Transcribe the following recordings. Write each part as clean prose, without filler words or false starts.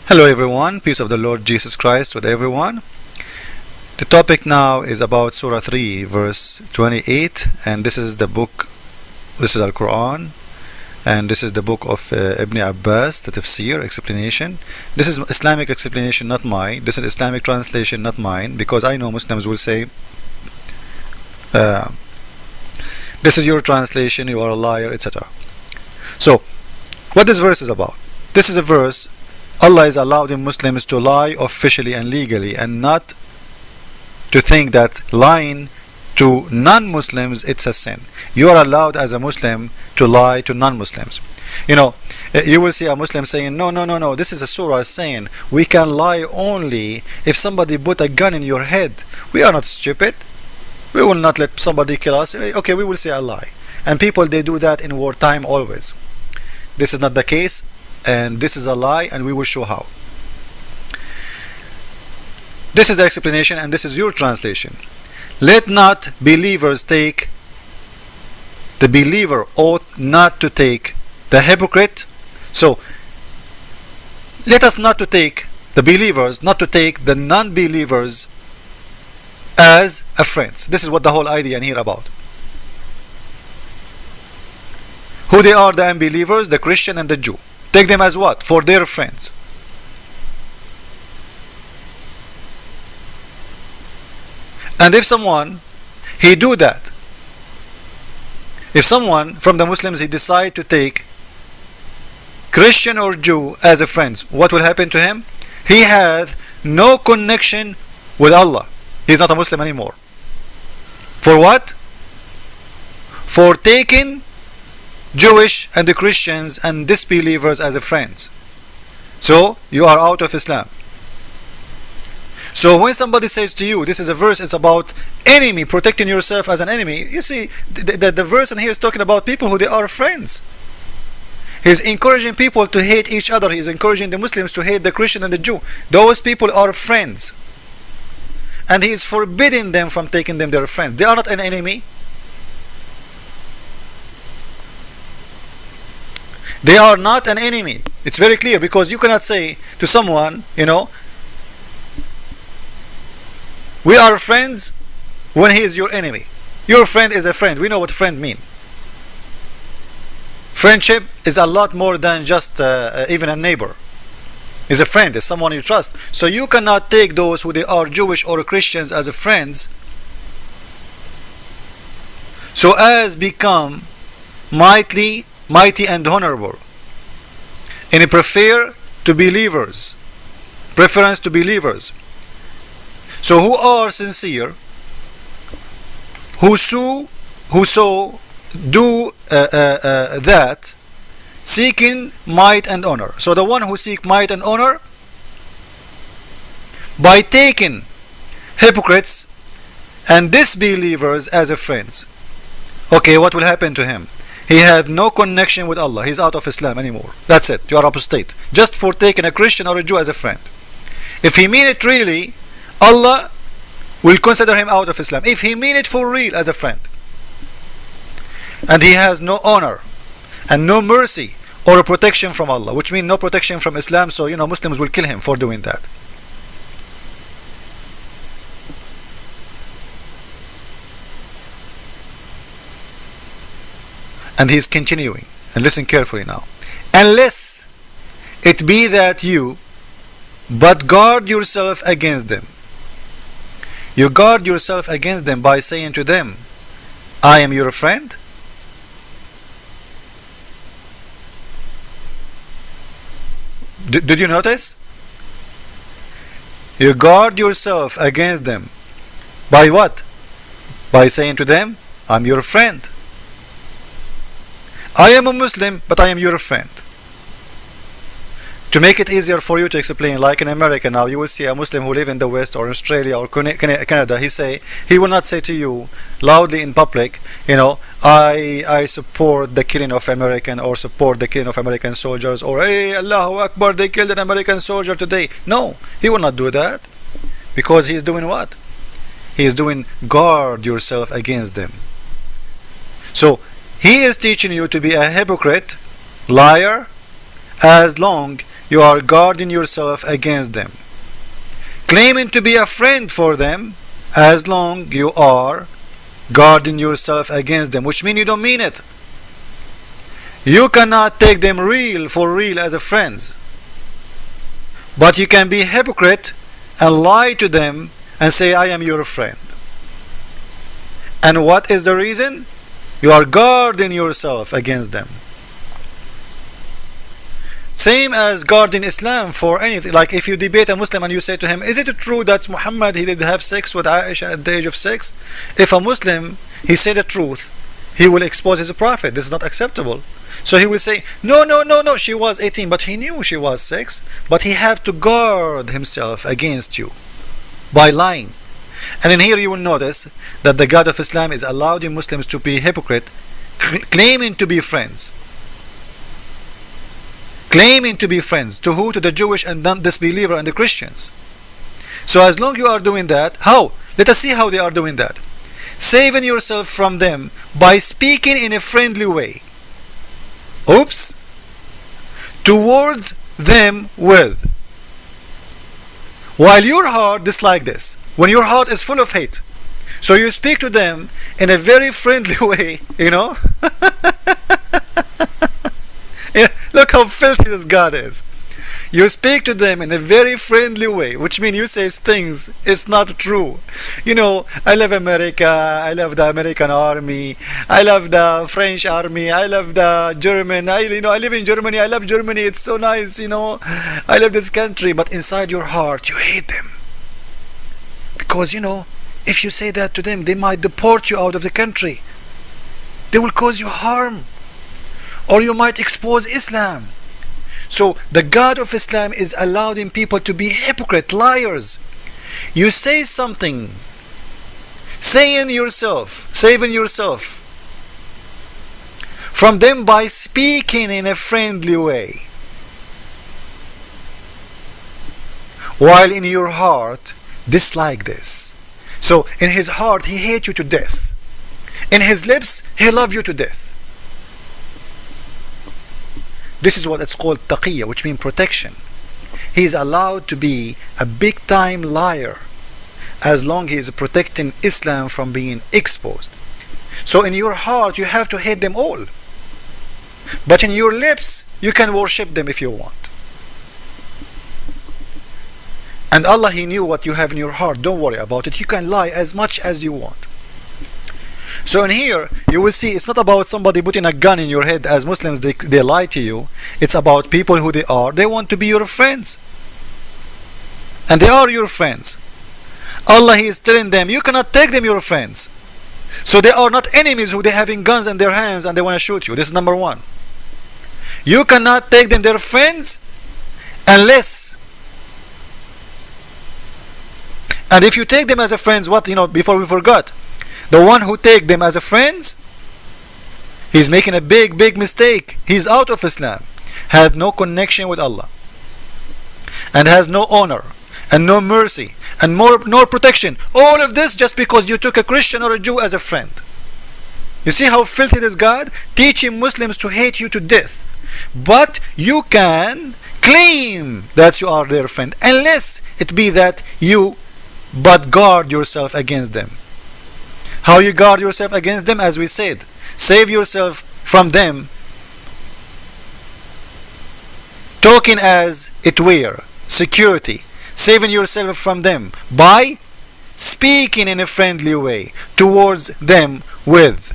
Hello everyone, peace of the Lord Jesus Christ with everyone. The topic now is about Surah 3 verse 28, and this is the book, this is Al-Quran, and this is the book of Ibn Abbas, the tafsir, explanation. This is Islamic explanation, not mine. This is Islamic translation, not mine, because I know Muslims will say this is your translation, you are a liar, etc. So what this verse is about, this is a verse Allah is allowing Muslims to lie officially and legally, and not to think that lying to non-Muslims it's a sin. You are allowed as a Muslim to lie to non-Muslims. You will see a Muslim saying, no, this is a surah saying we can lie only if somebody put a gun in your head. We are not stupid. We will not let somebody kill us. Okay, we will say a lie. And people, they do that in wartime always. This is not the case, and this is a lie, and we will show how. This is the explanation, and this is your translation. Let not believers take, the believer ought not to take the hypocrite. So let us not to take the believers, not to take the non-believers as a friends. This is what the whole idea in here about. Who they are, the unbelievers, the Christian and the Jew. Take them as what? For their friends. And if someone, he do that, if someone from the Muslims, he decide to take Christian or Jew as a friend, what will happen to him? He has no connection with Allah. He's not a Muslim anymore. For what? For taking Jewish and the Christians and disbelievers as a friends. So you are out of Islam. So when somebody says to you, this is a verse, it's about enemy, protecting yourself as an enemy. You see, the verse in here is talking about people who they are friends. He's encouraging people to hate each other. He's encouraging the Muslims to hate the Christian and the Jew. Those people are friends. And he is forbidding them from taking them their friends. They are not an enemy. They are not an enemy. It's very clear, because you cannot say to someone, we are friends when he is your enemy. Your friend is a friend. We know what friend mean. Friendship is a lot more than just even a neighbor. Is a friend, is someone you trust. So you cannot take those who they are Jewish or Christians as a friends, so as become mighty and honorable, and he prefer to believers, preference to believers. So who are sincere, who so do that, seeking might and honor. So the one who seek might and honor by taking hypocrites and disbelievers as a friends, okay, what will happen to him? He had no connection with Allah. He's out of Islam anymore. That's it. You are apostate. Just for taking a Christian or a Jew as a friend. If he mean it really, Allah will consider him out of Islam. If he mean it for real as a friend. And he has no honor and no mercy or a protection from Allah, which means no protection from Islam. So Muslims will kill him for doing that. And he's continuing, and listen carefully now. Unless it be that you but guard yourself against them. You guard yourself against them by saying to them, I am your friend. Did you notice? You guard yourself against them by what? By saying to them, I'm your friend. I am a Muslim, but I am your friend. To make it easier for you to explain, like in America now, you will see a Muslim who live in the West or Australia or Canada. He will not say to you loudly in public, I support the killing of American, or support the killing of American soldiers, or hey, Allahu Akbar, they killed an American soldier today. No, he will not do that, because he is doing what? He is doing guard yourself against them. So he is teaching you to be a hypocrite, liar, as long you are guarding yourself against them, claiming to be a friend for them as long you are guarding yourself against them, which means you don't mean it. You cannot take them for real as a friends, but you can be a hypocrite and lie to them and say, I am your friend. And what is the reason? You are guarding yourself against them. Same as guarding Islam for anything. Like if you debate a Muslim and you say to him, is it true that Muhammad, he did have sex with Aisha at the age of 6? If a Muslim, he said the truth, he will expose his prophet. This is not acceptable. So he will say, no, she was 18, but he knew she was 6. But he have to guard himself against you by lying. And in here you will notice that the God of Islam is allowing Muslims to be hypocrite, claiming to be friends. Claiming to be friends. To who? To the Jewish and disbeliever and the Christians. So as long you are doing that, how? Let us see how they are doing that. Saving yourself from them by speaking in a friendly way. Oops. Towards them with. While your heart dislike this. When your heart is full of hate. So you speak to them in a very friendly way, you know. Yeah, look how filthy this God is. You speak to them in a very friendly way, which means you say things it's not true. You know, I love America, I love the American army, I love the French army, I love the German, I live in Germany, I love Germany, it's so nice, you know, I love this country. But inside your heart you hate them. Because you know, if you say that to them, they might deport you out of the country. They will cause you harm. Or you might expose Islam. So the God of Islam is allowing people to be hypocrite, liars. You say something, saving yourself from them by speaking in a friendly way, while in your heart dislike this. So in his heart he hates you to death. In his lips he loves you to death. This is what it's called taqiyya, which means protection. He is allowed to be a big time liar as long he is protecting Islam from being exposed. So in your heart you have to hate them all. But in your lips you can worship them if you want. And Allah, He knew what you have in your heart. Don't worry about it. You can lie as much as you want. So in here you will see it's not about somebody putting a gun in your head. As Muslims they lie to you. It's about people who they are. They want to be your friends. And they are your friends. Allah, He is telling them you cannot take them your friends. So they are not enemies who they having guns in their hands and they want to shoot you. This is number one. You cannot take them their friends unless, and if you take them as a friends, what, before we forgot, the one who take them as a friends, he's making a big mistake. He's out of Islam, had no connection with Allah, and has no honor and no mercy and no protection. All of this just because you took a Christian or a Jew as a friend. You see how filthy this God? Teaching Muslims to hate you to death. But you can claim that you are their friend unless it be that you but guard yourself against them. How you guard yourself against them? As we said, save yourself from them, talking as it were security, saving yourself from them by speaking in a friendly way towards them with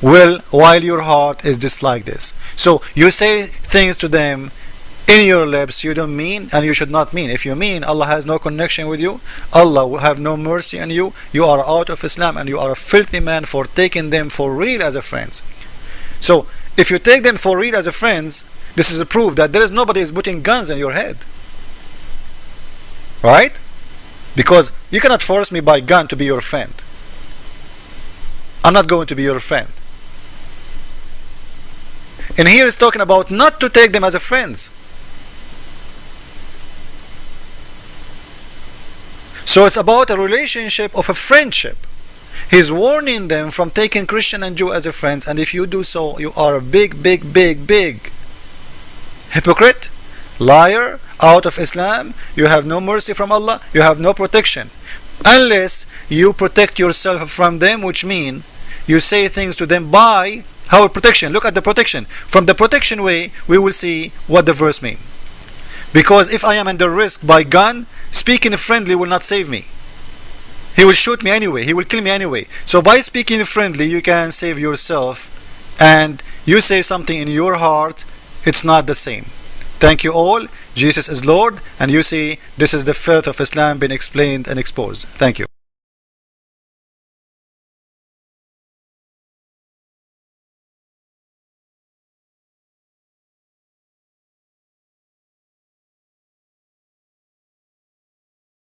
will, while your heart is dislike this. So you say things to them in your lips you don't mean and you should not mean. If you mean, Allah has no connection with you, Allah will have no mercy on you. You are out of Islam and you are a filthy man for taking them for real as a friends. So if you take them for real as a friends, this is a proof that there is nobody is putting guns in your head, right? Because you cannot force me by gun to be your friend. I'm not going to be your friend. And here is talking about not to take them as a friends. So it's about a relationship of a friendship. He's warning them from taking Christian and Jew as a friends, and if you do so, you are a big hypocrite, Liar, out of Islam, you have no mercy from Allah, you have no protection. Unless you protect yourself from them, which mean you say things to them by how protection. Look at the protection. From the protection way, we will see what the verse means. Because if I am under risk by gun, speaking friendly will not save me. He will shoot me anyway, he will kill me anyway. So by speaking friendly, you can save yourself, and you say something in your heart, it's not the same. Thank you all. Jesus is Lord, and you see, this is the faith of Islam being explained and exposed. Thank you.